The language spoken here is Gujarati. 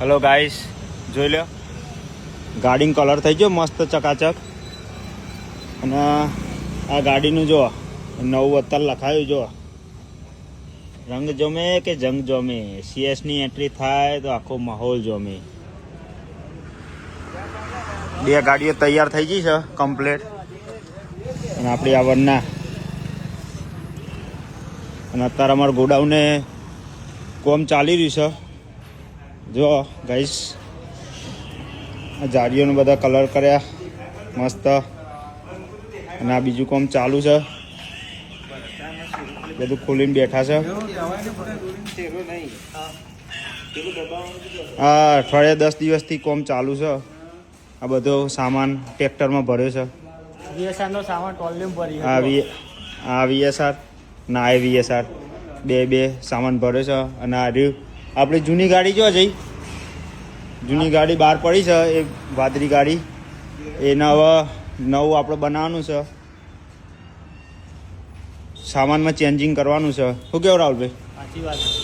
હેલો ગાઈસ, જોઈ લો ગાડીનો કલર થઈ ગયો મસ્ત ચકાચક. અને આ ગાડીનું જો નવું અત્યારે લખાયું જો રંગ જોમે કે જંગ જોમે. સીએસની એન્ટ્રી થાય તો આખો માહોલ જોમે. બે ગાડીઓ તૈયાર થઈ ગઈ છે કમ્પ્લેટ. અને આપણી આ વરના અને અત્યારે અમારા ગોડાઉને કોમ ચાલી રહ્યું છે. જો ગાઈસ આ જાડીઓને બધા કલર કર્યા મસ્ત. અને આ બીજું કામ ચાલુ છે, બધું ખોલીને બેઠા છે. હા, અઠવાડિયા 10 દિવસથી કામ ચાલુ છે. આ બધો સામાન ટ્રેક્ટરમાં ભર્યો છે. વીએસઆરનો સામાન ટોલિયમ ભરી આ વીએસઆર ના આ વીએસઆર બે સામાન ભર્યો છે. અને આ રહ્યું આપણી જૂની ગાડી જો જઈ જૂની ગાડી બહાર પડી છે, એ વાદળી ગાડી. એને હવે નવું આપણે બનાવવાનું છે, સામાનમાં ચેન્જિંગ કરવાનું છે. શું કેવું રાહુલભાઈ? સાચી વાત.